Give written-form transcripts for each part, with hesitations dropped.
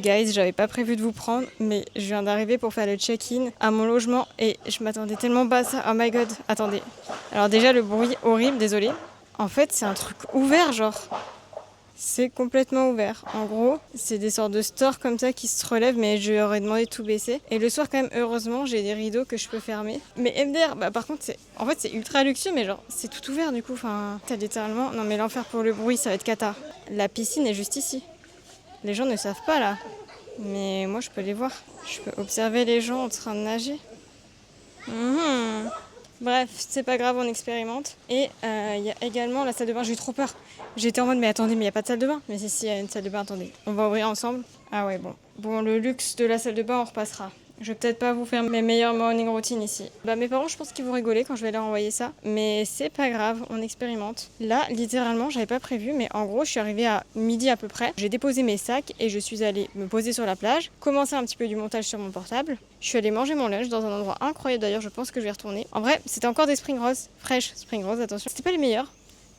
Guys, j'avais pas prévu de vous prendre, mais je viens d'arriver pour faire le check-in à mon logement et je m'attendais tellement pas à ça. Oh my god, attendez. Alors déjà le bruit horrible, désolé. En fait c'est un truc ouvert genre. C'est complètement ouvert. En gros, c'est des sortes de stores comme ça qui se relèvent, mais je leur ai demandé de tout baisser. Et le soir quand même, heureusement, j'ai des rideaux que je peux fermer. Mais MDR, bah par contre, c'est ultra luxueux, mais genre c'est tout ouvert du coup. Enfin, t'as littéralement... Non mais l'enfer pour le bruit, ça va être cata. La piscine est juste ici. Les gens ne savent pas là. Mais moi je peux les voir. Je peux observer les gens en train de nager. Bref, c'est pas grave, on expérimente. Et il y a également la salle de bain, j'ai eu trop peur. J'étais en mode, mais attendez, mais il n'y a pas de salle de bain. Mais si, il y a une salle de bain, attendez. On va ouvrir ensemble. Ah ouais, bon. Bon, le luxe de la salle de bain, on repassera. Je vais peut-être pas vous faire mes meilleures morning routines ici. Bah mes parents, je pense qu'ils vont rigoler quand je vais leur envoyer ça. Mais c'est pas grave, on expérimente. Là, littéralement, j'avais pas prévu, mais en gros, je suis arrivée à midi à peu près. J'ai déposé mes sacs et je suis allée me poser sur la plage, commencer un petit peu du montage sur mon portable. Je suis allée manger mon lunch dans un endroit incroyable d'ailleurs, je pense que je vais retourner. En vrai, c'était encore des spring rolls, fraîches spring rolls, attention. C'était pas les meilleurs.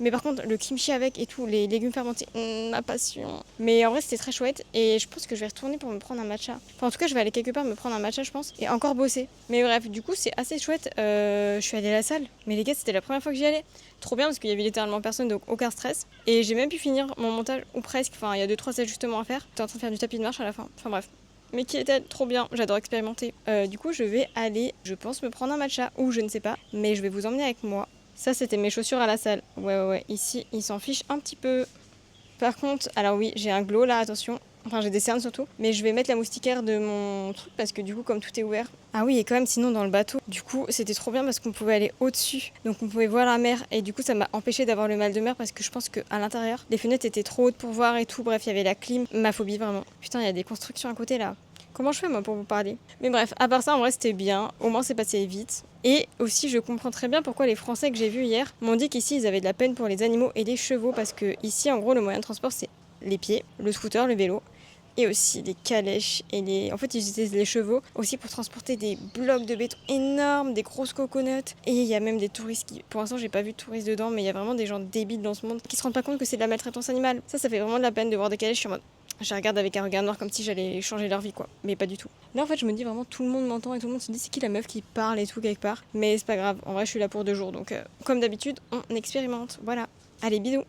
Mais par contre, le kimchi avec et tout, les légumes fermentés, ma passion. Mais en vrai, c'était très chouette et je pense que je vais retourner pour me prendre un matcha. Enfin, en tout cas, je vais aller quelque part me prendre un matcha, je pense, et encore bosser. Mais bref, du coup, c'est assez chouette. Je suis allée à la salle, mais les gars, c'était la première fois que j'y allais. Trop bien parce qu'il y avait littéralement personne, donc aucun stress. Et j'ai même pu finir mon montage, ou presque. Enfin, il y a 2-3 ajustements à faire. J'étais en train de faire du tapis de marche à la fin. Enfin bref. Mais qui était trop bien, j'adore expérimenter. Du coup, je vais aller, je pense, me prendre un matcha, ou je ne sais pas, mais je vais vous emmener avec moi. Ça, c'était mes chaussures à la salle. Ouais. Ici, ils s'en fichent un petit peu. Par contre, alors oui, j'ai un glow là, attention. Enfin, j'ai des cernes surtout. Mais je vais mettre la moustiquaire de mon truc parce que du coup, comme tout est ouvert. Ah oui, et quand même, sinon, dans le bateau, du coup, c'était trop bien parce qu'on pouvait aller au-dessus. Donc, on pouvait voir la mer. Et du coup, ça m'a empêché d'avoir le mal de mer parce que je pense qu'à l'intérieur, les fenêtres étaient trop hautes pour voir et tout. Bref, il y avait la clim. Ma phobie, vraiment. Putain, il y a des constructions à côté là. Comment je fais moi pour vous parler? Mais bref, à part ça, en vrai, c'était bien. Au moins, c'est passé vite. Et aussi, je comprends très bien pourquoi les Français que j'ai vus hier m'ont dit qu'ici, ils avaient de la peine pour les animaux et les chevaux. Parce que ici, en gros, le moyen de transport, c'est les pieds, le scooter, le vélo. Et aussi les calèches et les... En fait, ils utilisent les chevaux aussi pour transporter des blocs de béton énormes, des grosses coconuts. Et il y a même des touristes qui... Pour l'instant, j'ai pas vu de touristes dedans, mais il y a vraiment des gens débiles dans ce monde qui se rendent pas compte que c'est de la maltraitance animale. Ça fait vraiment de la peine de voir des calèches. Je suis en mode... Je regarde avec un regard noir comme si j'allais changer leur vie, quoi. Mais pas du tout. Là, en fait, je me dis vraiment, tout le monde m'entend et tout le monde se dit c'est qui la meuf qui parle et tout quelque part. Mais c'est pas grave. En vrai, je suis là pour 2 jours. Donc, comme d'habitude, on expérimente. Voilà. Allez, bisous.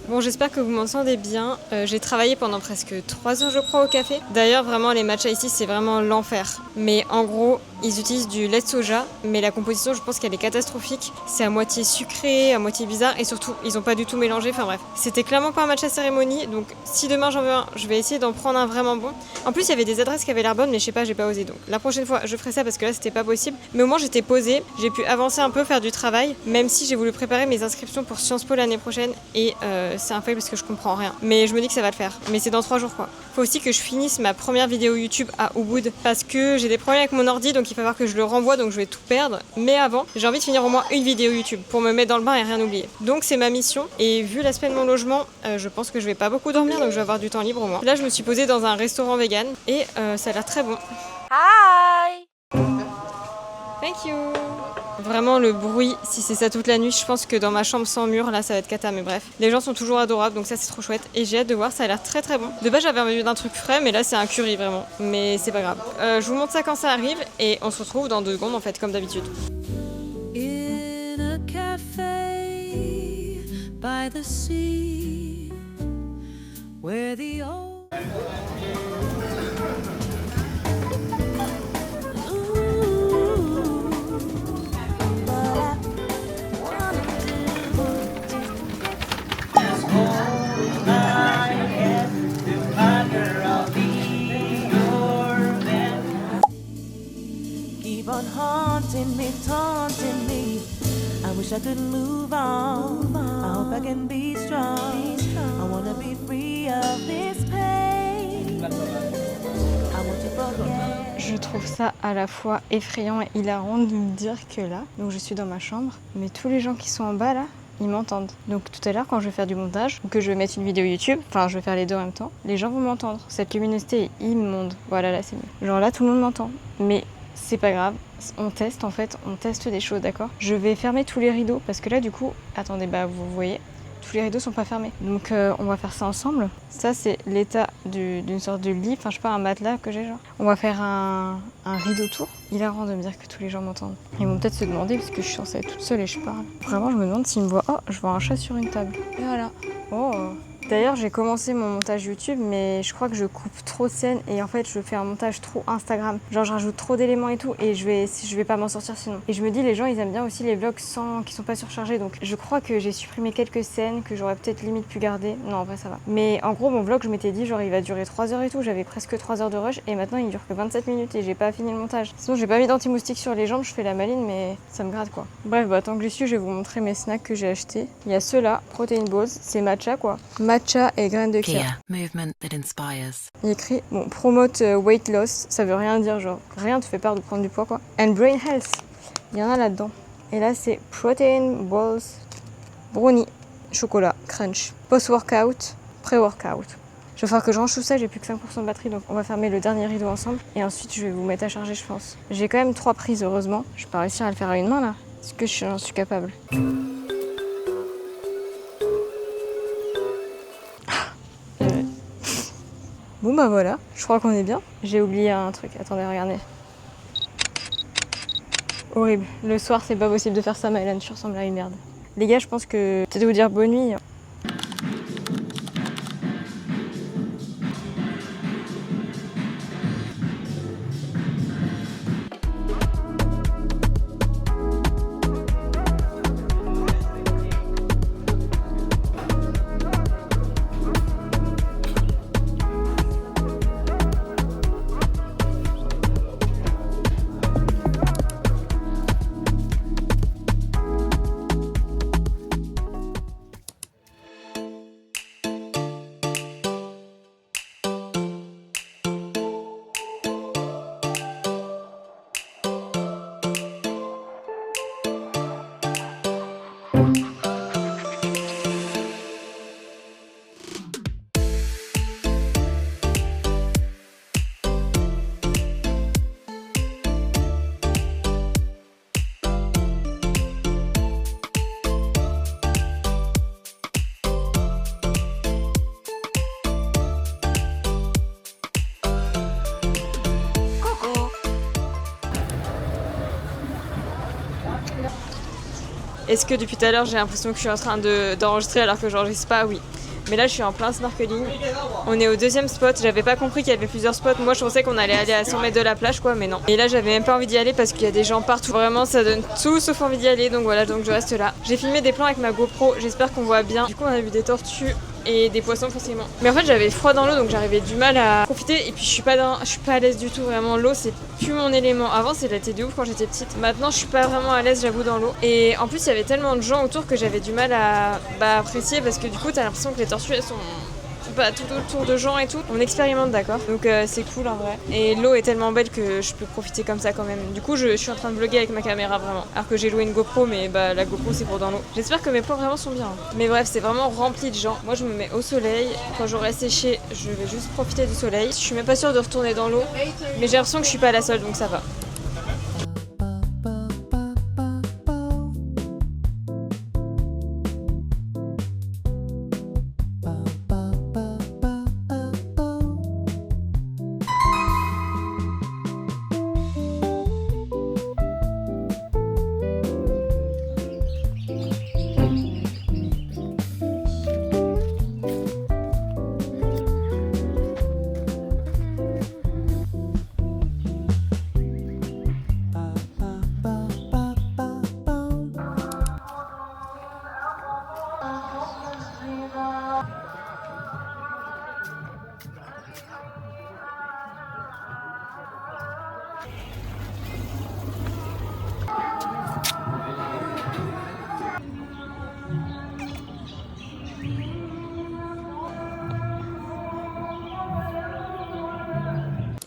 Bon, j'espère que vous m'entendez bien. J'ai travaillé pendant presque 3 heures, je crois, au café. D'ailleurs, vraiment, les matchas ici, c'est vraiment l'enfer. Mais en gros, ils utilisent du lait de soja, mais la composition, je pense qu'elle est catastrophique. C'est à moitié sucré, à moitié bizarre, et surtout, ils ont pas du tout mélangé. Enfin bref, c'était clairement pas un matcha cérémonie. Donc, si demain j'en veux un, je vais essayer d'en prendre un vraiment bon. En plus, il y avait des adresses qui avaient l'air bonnes, mais je sais pas, j'ai pas osé. Donc, la prochaine fois, je ferai ça parce que là, c'était pas possible. Mais au moins, j'étais posée, j'ai pu avancer un peu, faire du travail, même si j'ai voulu préparer mes inscriptions pour Sciences Po l'année prochaine. Et c'est un fail parce que je comprends rien. Mais je me dis que ça va le faire. Mais c'est dans 3 jours, quoi. Faut aussi que je finisse ma première vidéo YouTube à Ubud parce que j'ai des problèmes avec mon ordi, donc il va falloir que je le renvoie, donc je vais tout perdre. Mais avant, j'ai envie de finir au moins une vidéo YouTube pour me mettre dans le bain et rien oublier. Donc c'est ma mission. Et vu l'aspect de mon logement, je pense que je vais pas beaucoup dormir, donc je vais avoir du temps libre au moins. Là, je me suis posée dans un restaurant vegan et ça a l'air très bon. Hi! Thank you. Vraiment le bruit, si c'est ça toute la nuit, je pense que dans ma chambre sans mur, là ça va être cata, mais bref. Les gens sont toujours adorables, donc ça c'est trop chouette. Et j'ai hâte de voir, ça a l'air très très bon. De base j'avais envie d'un truc frais, mais là c'est un curry vraiment. Mais c'est pas grave. Je vous montre ça quand ça arrive, et on se retrouve dans 2 secondes en fait, comme d'habitude. In a cafe by the sea, where the old keep on haunting me, taunting me. I wish I could move on. I hope I can be strong. I wanna be free of this pain. I want to forget. Je trouve ça à la fois effrayant et hilarant de me dire que là, donc je suis dans ma chambre, mais tous les gens qui sont en bas là, ils m'entendent. Donc tout à l'heure, quand je vais faire du montage, ou que je vais mettre une vidéo YouTube, enfin je vais faire les deux en même temps, les gens vont m'entendre. Cette luminosité est immonde. Voilà, là c'est mieux. Genre là, tout le monde m'entend. Mais c'est pas grave. On teste en fait, on teste des choses, d'accord? Je vais fermer tous les rideaux parce que là, du coup, attendez, bah vous voyez, tous les rideaux sont pas fermés. Donc on va faire ça ensemble. Ça, c'est l'état d'une sorte de lit, enfin je sais pas, un matelas que j'ai genre. On va faire un rideau autour. Il est rare de me dire que tous les gens m'entendent. Ils vont peut-être se demander parce que je suis censée être toute seule et je parle. Vraiment, je me demande s'ils me voient. Oh, je vois un chat sur une table. Et voilà. Oh. D'ailleurs, j'ai commencé mon montage YouTube, mais je crois que je coupe trop de scènes et en fait, je fais un montage trop Instagram. Genre, je rajoute trop d'éléments et tout et je vais pas m'en sortir sinon. Et je me dis, les gens, ils aiment bien aussi les vlogs qui sont pas surchargés. Donc, je crois que j'ai supprimé quelques scènes que j'aurais peut-être limite pu garder. Non, en vrai, ça va. Mais en gros, mon vlog, je m'étais dit, genre, il va durer 3 heures et tout. J'avais presque 3 heures de rush et maintenant, il dure que 27 minutes et j'ai pas fini le montage. Sinon, j'ai pas mis d'anti-moustique sur les jambes, je fais la maline, mais ça me gratte quoi. Bref, bah, tant que j'y suis, je vais vous montrer mes snacks que j'ai achetés. Il y a ceux-là, Protein Balls, c'est matcha quoi. Matcha et graines de chia. Movement that inspires. Il est écrit, bon, promote weight loss, ça veut rien dire, genre, rien te fait peur de prendre du poids, quoi. And brain health, il y en a là-dedans. Et là, c'est protein balls, brownie, chocolat, crunch, post-workout, pré-workout. Je vais falloir que je range tout ça, j'ai plus que 5% de batterie, donc on va fermer le dernier rideau ensemble. Et ensuite, je vais vous mettre à charger, je pense. J'ai quand même 3 prises, heureusement. Je vais pas réussir à le faire à une main, là. Est-ce que j'en suis capable? Bon bah voilà, je crois qu'on est bien. J'ai oublié un truc, attendez, regardez. Horrible. Le soir, c'est pas possible de faire ça, Maëlan, tu ressembles à une merde. Les gars, je pense que peut-être vous dire bonne nuit. Est-ce que depuis tout à l'heure j'ai l'impression que je suis en train d'enregistrer alors que j'enregistre pas? Oui. Mais là je suis en plein snorkeling. On est au deuxième spot. J'avais pas compris qu'il y avait plusieurs spots. Moi je pensais qu'on allait aller à 100 mètres de la plage quoi, mais non. Et là j'avais même pas envie d'y aller parce qu'il y a des gens partout. Vraiment ça donne tout sauf envie d'y aller. Donc voilà, donc je reste là. J'ai filmé des plans avec ma GoPro. J'espère qu'on voit bien. Du coup on a vu des tortues et des poissons forcément. Mais en fait j'avais froid dans l'eau donc j'arrivais du mal à profiter et puis je suis pas à l'aise du tout vraiment. L'eau c'est plus mon élément. Avant c'était de ouf quand j'étais petite. Maintenant je suis pas vraiment à l'aise j'avoue dans l'eau. Et en plus il y avait tellement de gens autour que j'avais du mal à apprécier parce que du coup t'as l'impression que les tortues elles sont tout autour de gens et tout. On expérimente d'accord. Donc c'est cool en vrai. Et l'eau est tellement belle que je peux profiter comme ça quand même. Du coup je suis en train de vlogger avec ma caméra vraiment. Alors que j'ai loué une GoPro mais la GoPro c'est pour dans l'eau. J'espère que mes plans vraiment sont bien. Mais bref c'est vraiment rempli de gens. Moi je me mets au soleil. Quand j'aurai séché je vais juste profiter du soleil. Je suis même pas sûre de retourner dans l'eau. Mais j'ai l'impression que je suis pas la seule donc ça va.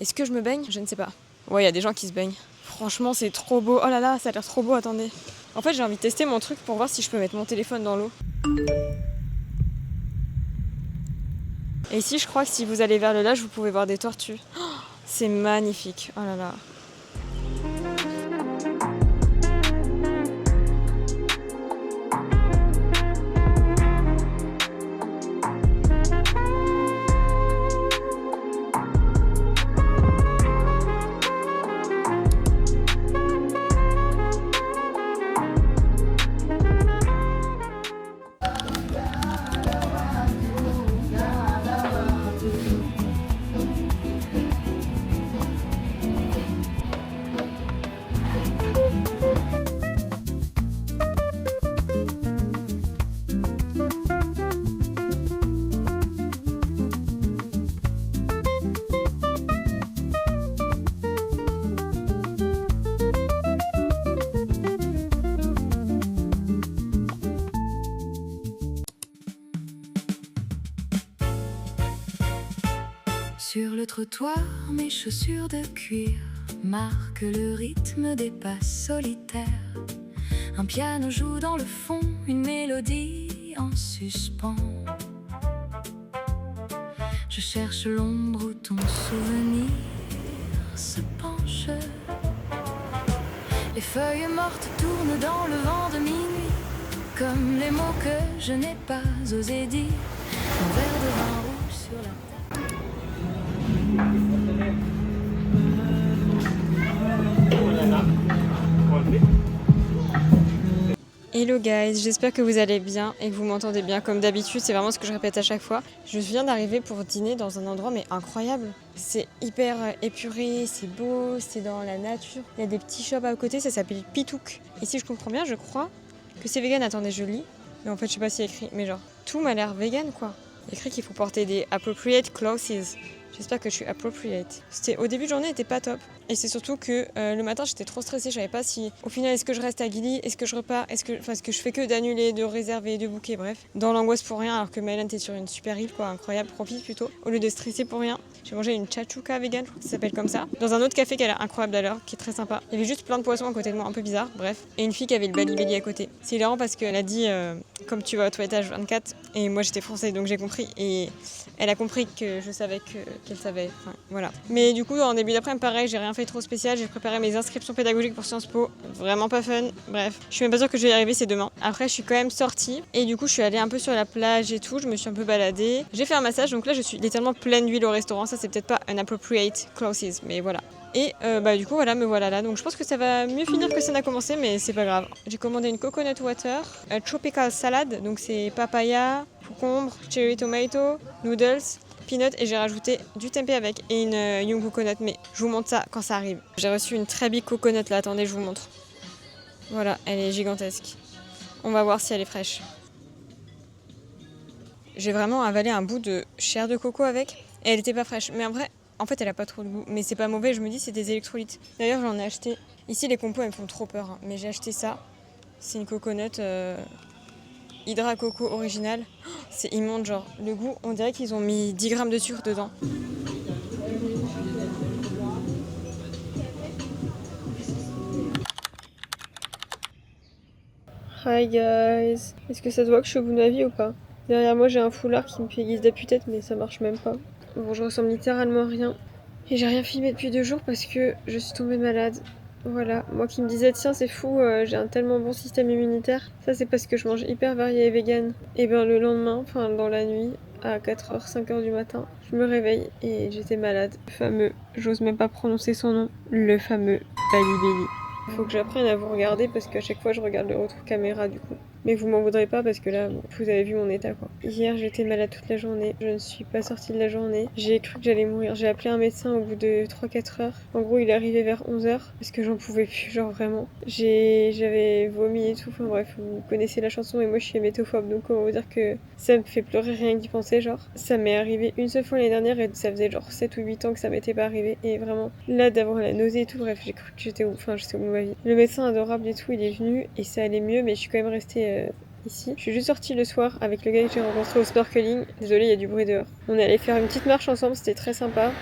Est-ce que je me baigne? Je ne sais pas. Ouais, il y a des gens qui se baignent. Franchement, c'est trop beau. Oh là là, ça a l'air trop beau, attendez. En fait, j'ai envie de tester mon truc pour voir si je peux mettre mon téléphone dans l'eau. Et ici, je crois que si vous allez vers le large, vous pouvez voir des tortues. Oh, c'est magnifique. Oh là là. Sur le trottoir, mes chaussures de cuir marquent le rythme des pas solitaires. Un piano joue dans le fond, une mélodie en suspens. Je cherche l'ombre où ton souvenir se penche. Les feuilles mortes tournent dans le vent de minuit, comme les mots que je n'ai pas osé dire. Un verre de vin rouge sur la table. Hello guys, j'espère que vous allez bien et que vous m'entendez bien. Comme d'habitude, c'est vraiment ce que je répète à chaque fois. Je viens d'arriver pour dîner dans un endroit mais incroyable. C'est hyper épuré, c'est beau, c'est dans la nature. Il y a des petits shops à côté, ça s'appelle Pitouk. Et si je comprends bien, je crois que c'est vegan. Attendez, je lis. Mais en fait, je sais pas s'il y a écrit, mais genre, tout m'a l'air vegan quoi. Il y a écrit qu'il faut porter des appropriate clothes. J'espère que je suis appropriate. Au début de journée, c'était pas top. Et c'est surtout que le matin, j'étais trop stressée. Je savais pas si, au final, est-ce que je reste à Gilly, est-ce que je repars, est-ce que je fais que d'annuler, de réserver, de booker, bref. Dans l'angoisse pour rien, alors que Mylan, t'es sur une super île, quoi, incroyable, profite plutôt. Au lieu de stresser pour rien, j'ai mangé une chachuca vegan, je crois que ça s'appelle comme ça, dans un autre café qui a l'air incroyable d'ailleurs, qui est très sympa. Il y avait juste plein de poissons à côté de moi, un peu bizarre, bref. Et une fille qui avait le bali-bali à côté. C'est hilarant parce qu'elle a dit, comme tu vas au toilettage 24, et moi j'étais française, donc j'ai compris. Et elle a compris que je savais qu'elle savait. Enfin, voilà. Mais du coup, en début d'après-midi, pareil, j'ai rien fait trop spécial. J'ai préparé mes inscriptions pédagogiques pour Sciences Po. Vraiment pas fun. Bref, je suis même pas sûre que je vais y arriver, c'est demain. Après, je suis quand même sortie. Et du coup, je suis allée un peu sur la plage et tout. Je me suis un peu baladée. J'ai fait un massage. Donc là, je suis littéralement pleine d'huile au restaurant. Ça, c'est peut-être pas un appropriate clothes, mais voilà. Et du coup, voilà, me voilà là. Donc je pense que ça va mieux finir que ça n'a commencé, mais c'est pas grave. J'ai commandé une coconut water, tropical salad. Donc c'est papaya, concombre, cherry tomato, noodles, peanut, et j'ai rajouté du tempeh avec et une young coconut, mais je vous montre ça quand ça arrive. J'ai reçu une très big coconut là, attendez, je vous montre. Voilà, elle est gigantesque. On va voir si elle est fraîche. J'ai vraiment avalé un bout de chair de coco avec, et elle était pas fraîche. Mais en fait, elle a pas trop de goût, mais c'est pas mauvais, je me dis c'est des électrolytes. D'ailleurs, j'en ai acheté. Ici, les compos, elles me font trop peur, hein. Mais j'ai acheté ça. C'est une coconut Hydra Coco original. Oh, c'est immonde, genre. Le goût, on dirait qu'ils ont mis 10 grammes de sucre dedans. Hi guys. Est-ce que ça se voit que je suis au bout de ma vie ou pas? Derrière moi, j'ai un foulard qui me fait guise d'appui-tête, mais ça marche même pas. Bon, je ressemble littéralement à rien. Et j'ai rien filmé depuis 2 jours parce que je suis tombée malade. Voilà, moi qui me disais tiens c'est fou, j'ai un tellement bon système immunitaire. Ça c'est parce que je mange hyper varié et vegan. Et bien le lendemain, enfin dans la nuit, à 4h, 5h du matin, je me réveille et j'étais malade. Le fameux, j'ose même pas prononcer son nom, le fameux Bali-Bali. Faut que j'apprenne à vous regarder parce qu'à chaque fois je regarde le retour caméra du coup. Mais vous m'en voudrez pas parce que là, bon, vous avez vu mon état quoi. Hier j'étais malade toute la journée, je ne suis pas sortie de la journée. J'ai cru que j'allais mourir, j'ai appelé un médecin au bout de 3-4 heures. En gros il est arrivé vers 11h parce que j'en pouvais plus, genre vraiment. J'avais vomi et tout, enfin bref, vous connaissez la chanson et moi je suis hémétophobe. Donc comment vous dire que ça me fait pleurer rien que d'y penser genre. Ça m'est arrivé une seule fois l'année dernière et ça faisait genre 7 ou 8 ans que ça m'était pas arrivé. Et vraiment, là d'avoir la nausée et tout, bref j'ai cru que j'étais au bout de ma vie. Le médecin adorable et tout, il est venu et ça allait mieux mais je suis quand même restée ici. Je suis juste sortie le soir avec le gars que j'ai rencontré au snorkeling. Désolée, il y a du bruit dehors. On est allé faire une petite marche ensemble, c'était très sympa.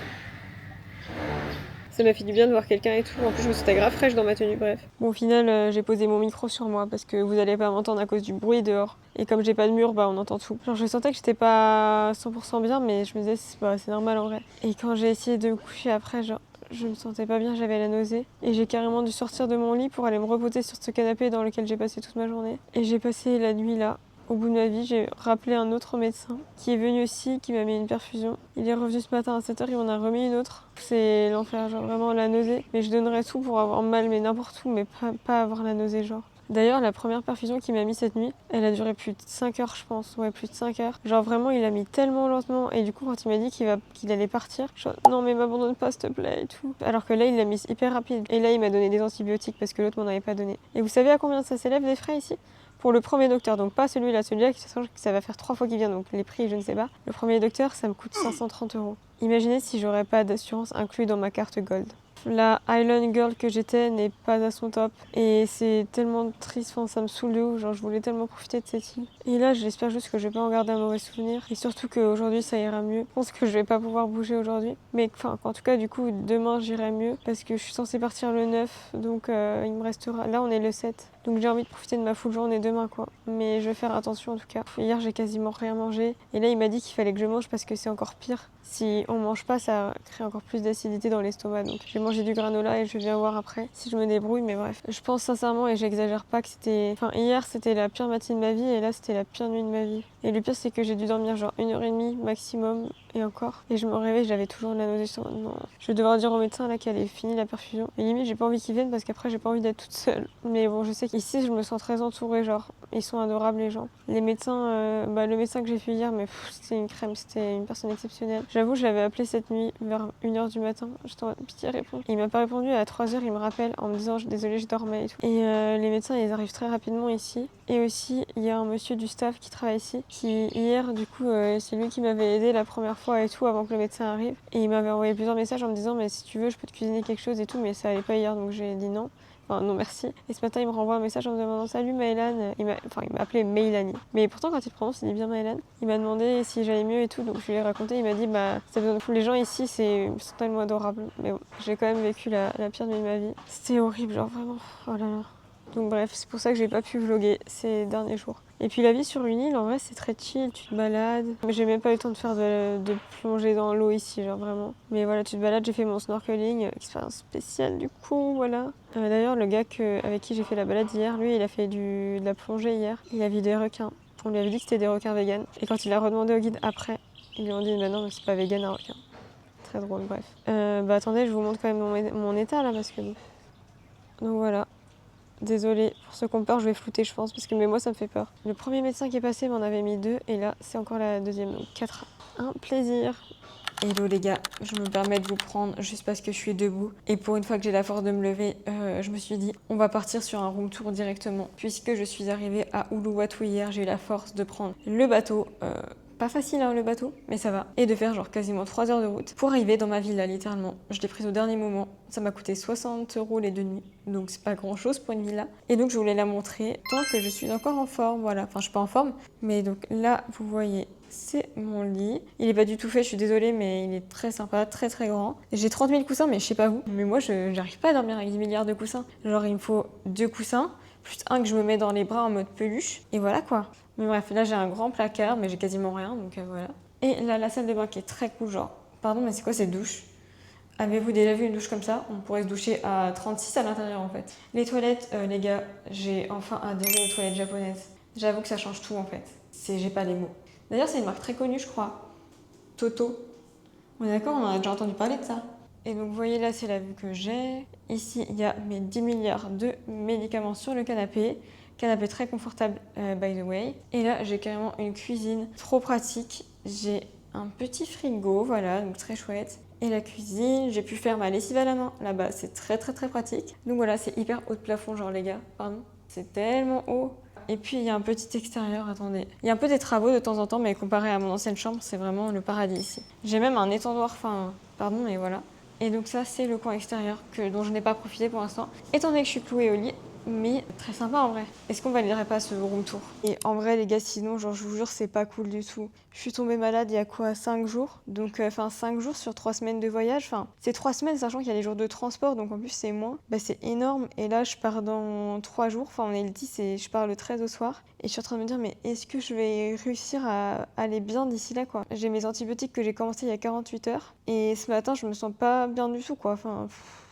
Ça m'a fait du bien de voir quelqu'un et tout. En plus, je me sentais grave fraîche dans ma tenue, bref. Bon, au final, j'ai posé mon micro sur moi parce que vous allez pas m'entendre à cause du bruit dehors. Et comme j'ai pas de mur, bah on entend tout. Genre, je sentais que j'étais pas 100% bien, mais je me disais, c'est normal en vrai. Et quand j'ai essayé de me coucher après, genre, je me sentais pas bien, j'avais la nausée. Et j'ai carrément dû sortir de mon lit pour aller me reposer sur ce canapé dans lequel j'ai passé toute ma journée. Et j'ai passé la nuit là. Au bout de ma vie, j'ai rappelé un autre médecin qui est venu aussi, qui m'a mis une perfusion. Il est revenu ce matin à 7h, il m'en a remis une autre. C'est l'enfer, genre vraiment la nausée. Mais je donnerais tout pour avoir mal, mais n'importe où, mais pas avoir la nausée, genre. D'ailleurs, la première perfusion qu'il m'a mis cette nuit, elle a duré plus de 5 heures, je pense. Ouais, plus de 5 heures. Genre vraiment, il a mis tellement lentement. Et du coup, quand il m'a dit qu'il allait partir, je suis non, mais m'abandonne pas, s'il te plaît, et tout. Alors que là, il l'a mis hyper rapide. Et là, il m'a donné des antibiotiques parce que l'autre m'en avait pas donné. Et vous savez à combien ça s'élève des frais ici? Pour le premier docteur, donc pas celui-là, ça va faire 3 fois qu'il vient, donc les prix, je ne sais pas. Le premier docteur, ça me coûte 530 €. Imaginez si j'aurais pas d'assurance inclus dans ma carte Gold. La Island Girl que j'étais n'est pas à son top et c'est tellement triste, enfin, ça me saoule de ouf, genre je voulais tellement profiter de cette île. Et là j'espère juste que je vais pas en garder un mauvais souvenir et surtout qu'aujourd'hui ça ira mieux. Je pense que je vais pas pouvoir bouger aujourd'hui, mais enfin en tout cas du coup demain j'irai mieux parce que je suis censée partir le 9, donc il me restera, là on est le 7. Donc j'ai envie de profiter de ma full journée demain quoi. Mais je vais faire attention en tout cas. Hier j'ai quasiment rien mangé et là il m'a dit qu'il fallait que je mange parce que c'est encore pire. Si on mange pas, ça crée encore plus d'acidité dans l'estomac. Donc j'ai mangé du granola et je viens voir après si je me débrouille. Mais bref, je pense sincèrement et j'exagère pas que c'était... Enfin hier c'était la pire matinée de ma vie et là c'était la pire nuit de ma vie. Et le pire c'est que j'ai dû dormir genre 1h30 maximum et encore. Et je me réveille, j'avais toujours de la nausée. Non, je vais devoir dire au médecin là qu'elle ait fini la perfusion. Et limite j'ai pas envie qu'il vienne parce qu'après j'ai pas envie d'être toute seule. Mais bon je sais qu'ici je me sens très entourée, genre ils sont adorables les gens. Les médecins, le médecin que j'ai fait hier, mais c'était une crème, c'était une personne exceptionnelle. J'avoue, je l'avais appelé cette nuit vers 1h du matin. J'étais en mode, pitié, réponds. Et il m'a pas répondu. À 3h, il me rappelle en me disant désolée, je dormais et tout. Et les médecins, ils arrivent très rapidement ici. Et aussi, il y a un monsieur du staff qui travaille ici, qui hier, du coup, c'est lui qui m'avait aidé la première fois et tout avant que le médecin arrive. Et il m'avait envoyé plusieurs messages en me disant mais si tu veux, je peux te cuisiner quelque chose et tout, mais ça allait pas hier, donc j'ai dit non. Enfin, non merci. Et ce matin, il me renvoie un message en me demandant salut Maëlan. Il m'a appelé Maylani. Mais pourtant, quand il prononce, il dit bien Maëlan. Il m'a demandé si j'allais mieux et tout. Donc je lui ai raconté. Il m'a dit bah, ça besoin de fou. Les gens ici, sont tellement adorables. Mais bon, j'ai quand même vécu la pire nuit de ma vie. C'était horrible, genre vraiment. Oh là là. Donc bref, c'est pour ça que j'ai pas pu vlogger ces derniers jours. Et puis la vie sur une île, en vrai, c'est très chill, tu te balades. Mais j'ai même pas eu le temps de faire de plonger dans l'eau ici, genre vraiment. Mais voilà, tu te balades, j'ai fait mon snorkeling, expérience spéciale du coup, voilà. D'ailleurs, le gars avec qui j'ai fait la balade hier, lui, il a fait de la plongée hier. Il a vu des requins. On lui avait dit que c'était des requins véganes. Et quand il a redemandé au guide après, ils lui ont dit, bah non, mais c'est pas vegan un requin. Très drôle, bref. Bah attendez, je vous montre quand même mon état là, parce que bon. Donc voilà. Désolée pour ceux qui ont peur, je vais flouter je pense, parce que mais moi ça me fait peur. Le premier médecin qui est passé m'en avait mis 2 et là c'est encore la deuxième, donc 4. Un plaisir. Hello les gars, je me permets de vous prendre juste parce que je suis debout. Et pour une fois que j'ai la force de me lever, je me suis dit on va partir sur un room tour directement. Puisque je suis arrivée à Uluwatu hier, j'ai eu la force de prendre le bateau. Pas facile hein, le bateau, mais ça va. Et de faire genre quasiment 3 heures de route pour arriver dans ma villa littéralement. Je l'ai prise au dernier moment. Ça m'a coûté 60 € les 2 nuits. Donc c'est pas grand chose pour une villa. Et donc je voulais la montrer tant que je suis encore en forme. Voilà, enfin je suis pas en forme. Mais donc là vous voyez, c'est mon lit. Il est pas du tout fait, je suis désolée, mais il est très sympa, très très grand. J'ai 30 000 coussins, mais je sais pas vous. Mais moi j'arrive pas à dormir avec 10 milliards de coussins. Genre il me faut 2 coussins, plus un que je me mets dans les bras en mode peluche. Et voilà quoi. Mais bref, là j'ai un grand placard, mais j'ai quasiment rien, donc voilà. Et là, la salle de bain qui est très cool, genre, pardon, mais c'est quoi cette douche? Avez-vous déjà vu une douche comme ça? On pourrait se doucher à 36 à l'intérieur en fait. Les toilettes, les gars, j'ai enfin adoré les toilettes japonaises. J'avoue que ça change tout en fait. J'ai pas les mots. D'ailleurs, c'est une marque très connue, je crois. Toto. On est d'accord, on a déjà entendu parler de ça. Et donc, vous voyez là, c'est la vue que j'ai. Ici, il y a mes 10 milliards de médicaments sur le canapé. Canapé très confortable, by the way. Et là, j'ai carrément une cuisine trop pratique. J'ai un petit frigo, voilà, donc très chouette. Et la cuisine, j'ai pu faire ma lessive à la main. Là-bas, c'est très très très pratique. Donc voilà, c'est hyper haut de plafond, genre les gars, pardon. C'est tellement haut. Et puis, il y a un petit extérieur, attendez. Il y a un peu des travaux de temps en temps, mais comparé à mon ancienne chambre, c'est vraiment le paradis ici. J'ai même un étendoir, enfin, pardon, mais voilà. Et donc ça, c'est le coin extérieur dont je n'ai pas profité pour l'instant, étant donné que je suis clouée au lit. mais très sympa en vrai. Est-ce qu'on validerait pas ce room tour? Et en vrai les gars, sinon genre je vous jure c'est pas cool du tout. Je suis tombée malade il y a quoi, 5 jours? Donc 5 jours sur 3 semaines de voyage, c'est 3 semaines sachant qu'il y a les jours de transport, donc en plus c'est moins. C'est énorme, et là je pars dans 3 jours, on est le 10 et je pars le 13 au soir. Et je suis en train de me dire mais est-ce que je vais réussir à aller bien d'ici là quoi? J'ai mes antibiotiques que j'ai commencé il y a 48 heures, et ce matin je me sens pas bien du tout quoi,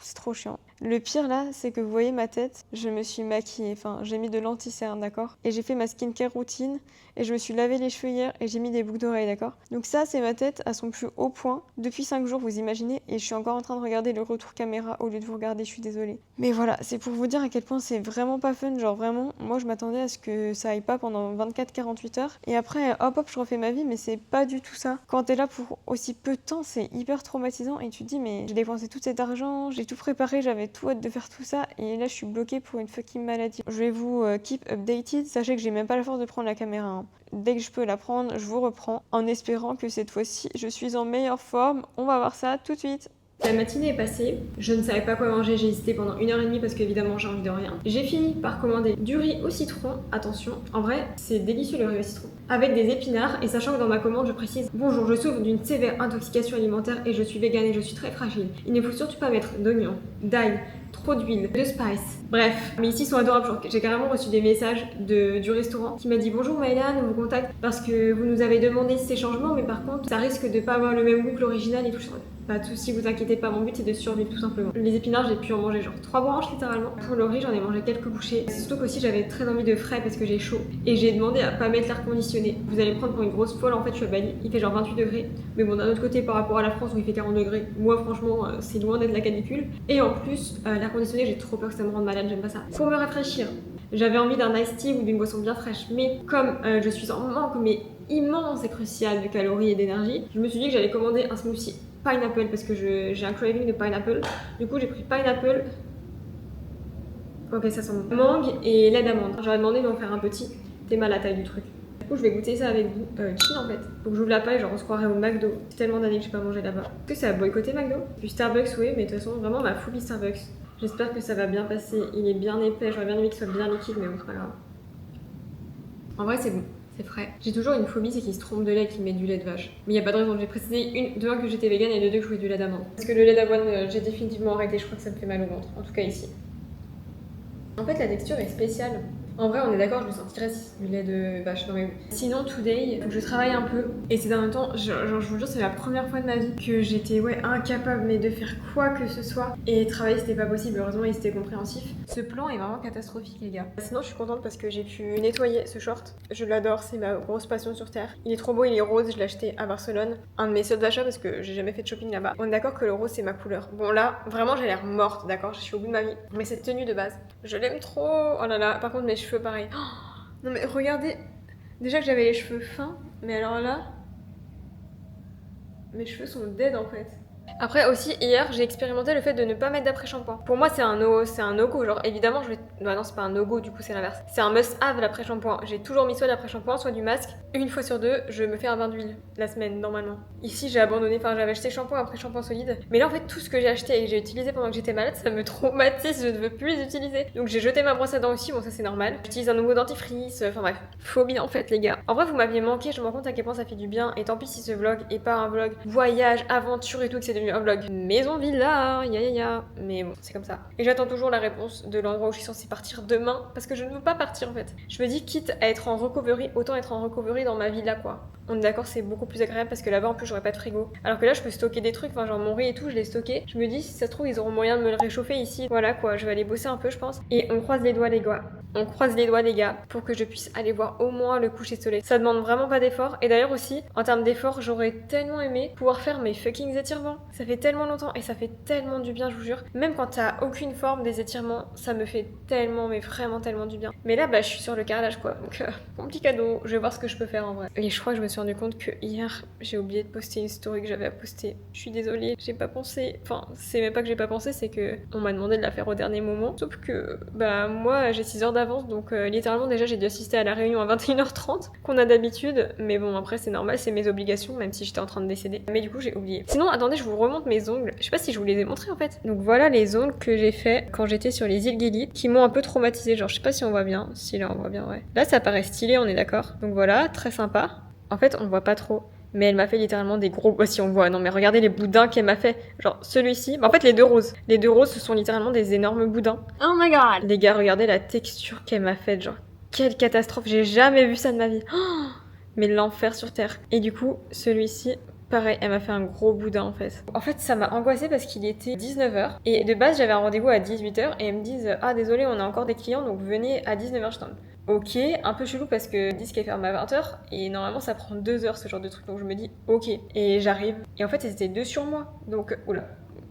c'est trop chiant. Le pire là, c'est que vous voyez ma tête, je me suis maquillée, j'ai mis de l'anti-cerne, d'accord? Et j'ai fait ma skincare routine, et je me suis lavé les cheveux hier, et j'ai mis des boucles d'oreilles, d'accord? Donc ça, c'est ma tête à son plus haut point, depuis 5 jours, vous imaginez, et je suis encore en train de regarder le retour caméra au lieu de vous regarder, je suis désolée. Mais voilà, c'est pour vous dire à quel point c'est vraiment pas fun, genre vraiment, moi je m'attendais à ce que ça aille pas pendant 24-48 heures, et après, hop, je refais ma vie, mais c'est pas du tout ça. Quand t'es là pour aussi peu de temps, c'est hyper traumatisant, et tu te dis, mais j'ai dépensé tout cet argent, j'ai tout préparé, j'avais tout hâte de faire tout ça, et là je suis bloquée pour une fucking maladie. Je vais vous keep updated, sachez que j'ai même pas la force de prendre la caméra, hein. Dès que je peux la prendre, je vous reprends, en espérant que cette fois-ci je suis en meilleure forme. On va voir ça tout de suite. La matinée est passée, je ne savais pas quoi manger, j'ai hésité pendant 1h30 parce qu'évidemment j'ai envie de rien. J'ai fini par commander du riz au citron, attention, en vrai c'est délicieux le riz au citron, avec des épinards, et sachant que dans ma commande je précise: bonjour, je souffre d'une sévère intoxication alimentaire et je suis végane et je suis très fragile. Il ne faut surtout pas mettre d'oignons, d'ail, trop d'huile, de spice. Bref, mais ici ils sont adorables. J'ai carrément reçu des messages du restaurant qui m'a dit: bonjour Maïlan, on vous contacte parce que vous nous avez demandé ces changements, mais par contre ça risque de pas avoir le même goût que l'original et tout ça. Pas de soucis, vous inquiétez pas, mon but c'est de survivre tout simplement. Les épinards, j'ai pu en manger genre 3 branches littéralement. Pour le riz, j'en ai mangé quelques bouchées. C'est surtout qu'aussi j'avais très envie de frais parce que j'ai chaud. Et j'ai demandé à pas mettre l'air conditionné. Vous allez me prendre pour une grosse folle, en fait je suis à Bali, il fait genre 28 degrés. Mais bon, d'un autre côté, par rapport à la France où il fait 40 degrés, moi franchement c'est loin d'être la canicule. Et en plus, l'air conditionné, j'ai trop peur que ça me rende malade, j'aime pas ça. Pour me rafraîchir, j'avais envie d'un iced tea ou d'une boisson bien fraîche. Mais comme je suis en manque mais immense et crucial de calories et d'énergie, je me suis dit que j'allais commander un smoothie pineapple parce que j'ai un craving de pineapple. Du coup j'ai pris pineapple, ok ça sent bon, mangue et lait d'amande. J'aurais demandé d'en faire un petit, t'es mal à la taille du truc. Du coup je vais goûter ça avec vous, chill en fait. Faut que j'ouvre la paille, genre on se croirait au McDo. C'est tellement d'années que j'ai pas mangé là-bas. Est-ce que ça a boycotté McDo? Puis Starbucks oui, mais de toute façon vraiment ma phobie Starbucks. J'espère que ça va bien passer, il est bien épais, j'aurais bien aimé qu'il soit bien liquide mais bon c'est pas grave. En vrai c'est bon. C'est frais. J'ai toujours une phobie, c'est qu'il se trompe de lait et qu'il met du lait de vache. Mais il n'y a pas de raison, j'ai précisé de 1 que j'étais végane et de 2 que je voulais du lait d'amande. Parce que le lait d'avoine, j'ai définitivement arrêté, je crois que ça me fait mal au ventre, en tout cas ici. En fait la texture est spéciale. En vrai on est d'accord, je me sentirais du lait de vache, non mais oui. Sinon today, faut que je travaille un peu. Et c'est en même temps, je vous jure, c'est la première fois de ma vie que j'étais incapable mais de faire quoi que ce soit. Et travailler c'était pas possible, heureusement il était compréhensif. Ce plan est vraiment catastrophique les gars. Sinon je suis contente parce que j'ai pu nettoyer ce short. Je l'adore, c'est ma grosse passion sur terre. Il est trop beau, il est rose, je l'ai acheté à Barcelone. Un de mes seuls achats parce que j'ai jamais fait de shopping là-bas. On est d'accord que le rose c'est ma couleur. Bon là, vraiment j'ai l'air morte, d'accord, je suis au bout de ma vie. Mais cette tenue de base, je l'aime trop. Oh là là, par contre mes cheveux pareil. Oh, non mais regardez, déjà que j'avais les cheveux fins, mais alors là, mes cheveux sont dead en fait. Après aussi, hier, j'ai expérimenté le fait de ne pas mettre d'après-shampoing. Pour moi, c'est un no-go. Genre, évidemment, je vais... Bah non, c'est pas un no-go, du coup, c'est l'inverse. C'est un must-have, l'après-shampoing. J'ai toujours mis soit l'après-shampoing, soit du masque. Une fois sur 2, je me fais un bain d'huile la semaine, normalement. Ici, j'ai abandonné, j'avais acheté shampoing après shampoing solide. Mais là, en fait, tout ce que j'ai acheté et que j'ai utilisé pendant que j'étais malade, ça me traumatise, je ne veux plus les utiliser. Donc, j'ai jeté ma brosse à dents aussi, bon, ça c'est normal. J'utilise un nouveau dentifrice, enfin bref. Phobie, en fait, les gars. En vrai, vous m'aviez manqué, je me rends compte à quel point ça fait du bien. Et tant pis si ce vlog est pas un vlog voyage, aventure et tout, que c'est devenu un vlog maison villa, ya. Mais bon, c'est comme ça. Et j'attends toujours la réponse de l'endroit où je suis censée partir demain, parce que je ne veux pas partir en fait. Je me dis, quitte à être en recovery, autant être en recovery dans ma villa quoi. On est d'accord, c'est beaucoup plus agréable parce que là-bas en plus j'aurais pas de frigo. Alors que là je peux stocker des trucs, genre mon riz et tout, je l'ai stocké. Je me dis, si ça se trouve, ils auront moyen de me le réchauffer ici. Voilà quoi, je vais aller bosser un peu je pense. Et on croise les doigts les gars. On croise les doigts les gars pour que je puisse aller voir au moins le coucher de soleil. Ça demande vraiment pas d'effort. Et d'ailleurs aussi, en termes d'effort, j'aurais tellement aimé pouvoir faire mes fucking étirements. Ça fait tellement longtemps et ça fait tellement du bien, je vous jure. Même quand t'as aucune forme des étirements, ça me fait tellement, mais vraiment tellement du bien. Mais là, je suis sur le carrelage quoi. Donc, complicado. Je vais voir ce que je peux faire en vrai. Et je crois que je me suis rendu compte que hier, j'ai oublié de poster une story que j'avais à poster. Je suis désolée, j'ai pas pensé. Enfin, c'est même pas que j'ai pas pensé, c'est que on m'a demandé de la faire au dernier moment. Sauf que, bah, moi, j'ai 6 heures d'avance, donc littéralement, déjà, j'ai dû assister à la réunion à 21h30 qu'on a d'habitude. Mais bon, après, c'est normal, c'est mes obligations, même si j'étais en train de décéder. Mais du coup, j'ai oublié. Sinon, attendez, je vous remonte mes ongles. Je sais pas si je vous les ai montrés en fait. Donc voilà les ongles que j'ai fait quand j'étais sur les îles Gili, qui m'ont un peu traumatisé. Genre, je sais pas si on voit bien. Si là, on voit bien, ouais. Là, ça paraît stylé, on est d'accord. Donc voilà, très sympa. En fait, on voit pas trop. Mais elle m'a fait littéralement des gros... Bah, si on voit, non mais regardez les boudins qu'elle m'a fait. Genre celui-ci, bah, en fait les deux roses. Les deux roses, ce sont littéralement des énormes boudins. Oh my god. Les gars, regardez la texture qu'elle m'a faite. Genre, quelle catastrophe, j'ai jamais vu ça de ma vie. Oh, mais l'enfer sur terre. Et du coup, celui-ci... Pareil, elle m'a fait un gros boudin en fait. En fait, ça m'a angoissée parce qu'il était 19h. Et de base, j'avais un rendez-vous à 18h. Et elles me disent « Ah, désolé, on a encore des clients, donc venez à 19h. » Je t'en... Ok, un peu chelou parce que disent qu'elle ferme à 20h. Et normalement, ça prend 2 heures ce genre de truc. Donc je me dis « Ok. » Et j'arrive. Et en fait, elles étaient 2 sur moi. Donc, oula.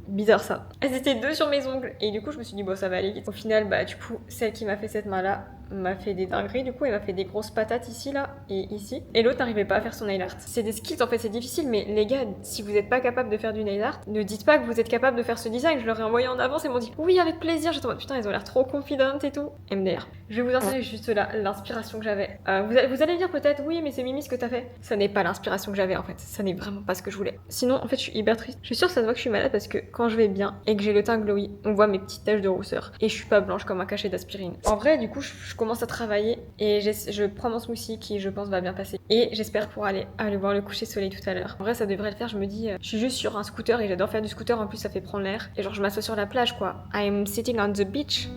Bizarre ça. Elles étaient 2 sur mes ongles. Et du coup, je me suis dit, bon, ça va aller vite. Au final, bah, du coup, celle qui m'a fait cette main-là m'a fait des dingueries. Du coup, elle m'a fait des grosses patates ici, là, et ici. Et l'autre n'arrivait pas à faire son nail art. C'est des skills, en fait, c'est difficile. Mais les gars, si vous n'êtes pas capable de faire du nail art, ne dites pas que vous êtes capable de faire ce design. Je leur ai envoyé en avance et m'ont dit, oui, avec plaisir. J'étais en mode, putain, ils ont l'air trop confidentes et tout. MDR. Je vais vous installer juste là, l'inspiration que j'avais. Vous allez dire peut-être, oui, mais c'est Mimi ce que t'as fait. Ça n'est pas l'inspiration que j'avais, en fait. Ça n'est vraiment pas ce que je voulais. Sinon, en fait, je suis hyper triste. Je suis sûre que ça se voit que je suis malade parce que quand je vais bien et que j'ai le teint glowy, on voit mes petites taches de rousseur. Et je suis pas blanche comme un cachet d'aspirine. En vrai, du coup, je commence à travailler et je prends mon smoothie qui, je pense, va bien passer. Et j'espère pouvoir aller voir le coucher de soleil tout à l'heure. En vrai, ça devrait le faire. Je me dis, je suis juste sur un scooter et j'adore faire du scooter. En plus, ça fait prendre l'air. Et genre, je m'assois sur la plage, quoi. I'm sitting on the beach.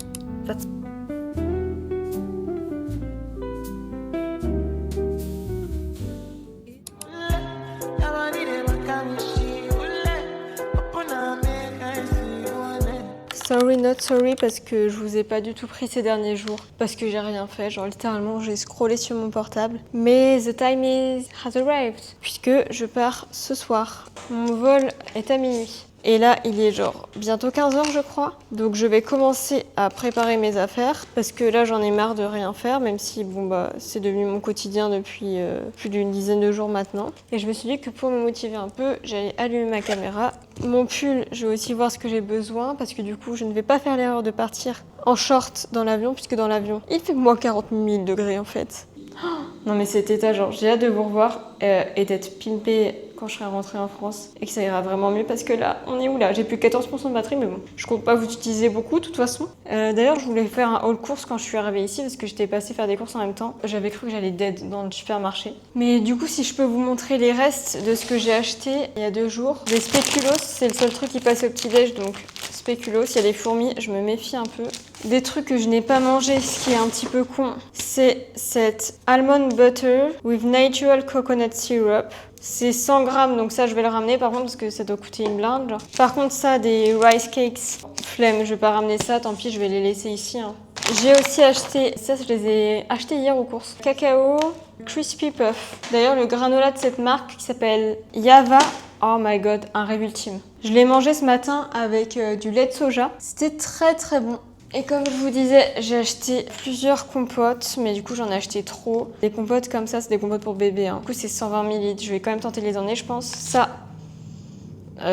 That's... Sorry not sorry parce que je vous ai pas du tout pris ces derniers jours parce que j'ai rien fait, genre littéralement j'ai scrollé sur mon portable. Mais the time has arrived puisque je pars ce soir. Mon vol est à minuit. Et là, il est genre bientôt 15h je crois. Donc je vais commencer à préparer mes affaires parce que là j'en ai marre de rien faire, même si bon bah c'est devenu mon quotidien depuis plus d'une dizaine de jours maintenant. Et je me suis dit que pour me motiver un peu, j'allais allumer ma caméra. Mon pull, je vais aussi voir ce que j'ai besoin parce que du coup je ne vais pas faire l'erreur de partir en short dans l'avion puisque dans l'avion il fait moins 40 000 degrés en fait. Non mais cet état, genre j'ai hâte de vous revoir et d'être pimpée quand je serai rentrée en France et que ça ira vraiment mieux parce que là, on est où là? J'ai plus 14% de batterie mais bon, je compte pas vous utiliser beaucoup de toute façon. D'ailleurs, je voulais faire un haul course quand je suis arrivée ici parce que j'étais passée faire des courses en même temps. J'avais cru que j'allais dead dans le supermarché. Mais du coup, si je peux vous montrer les restes de ce que j'ai acheté il y a 2 jours. Des spéculoos, c'est le seul truc qui passe au petit-déj donc spéculoos, il y a des fourmis, je me méfie un peu. Des trucs que je n'ai pas mangé, ce qui est un petit peu con, c'est cette almond butter with natural coconut syrup. C'est 100 grammes, donc ça je vais le ramener par contre parce que ça doit coûter une blinde. Genre. Par contre ça, des rice cakes, flemme, je vais pas ramener ça, tant pis je vais les laisser ici. Hein. J'ai aussi acheté, ça je les ai achetés hier aux courses, cacao, crispy puff. D'ailleurs le granola de cette marque qui s'appelle Yava, oh my god, un rêve ultime. Je l'ai mangé ce matin avec du lait de soja, c'était très très bon. Et comme je vous disais, j'ai acheté plusieurs compotes, mais du coup j'en ai acheté trop. Des compotes comme ça, c'est des compotes pour bébé. Hein. Du coup c'est 120 ml, je vais quand même tenter de les emmener je pense. Ça,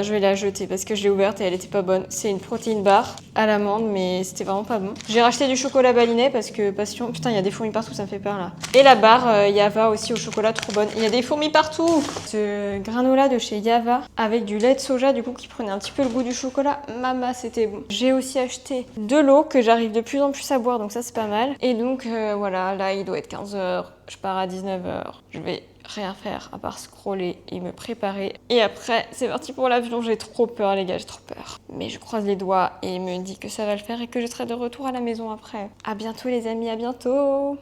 je vais la jeter parce que je l'ai ouverte et elle était pas bonne. C'est une protéine bar à l'amande, mais c'était vraiment pas bon. J'ai racheté du chocolat baliné parce que passion... Putain, il y a des fourmis partout, ça me fait peur là. Et la barre Yava aussi au chocolat, trop bonne. Il y a des fourmis partout. Ce granola de chez Yava avec du lait de soja du coup qui prenait un petit peu le goût du chocolat. Mama, c'était bon. J'ai aussi acheté de l'eau que j'arrive de plus en plus à boire, donc ça c'est pas mal. Et donc voilà, là il doit être 15h. Je pars à 19h. Je vais rien faire à part scroller et me préparer. Et après, c'est parti pour l'avion. J'ai trop peur, les gars, j'ai trop peur. Mais je croise les doigts et me dis que ça va le faire et que je serai de retour à la maison après. À bientôt, les amis, à bientôt!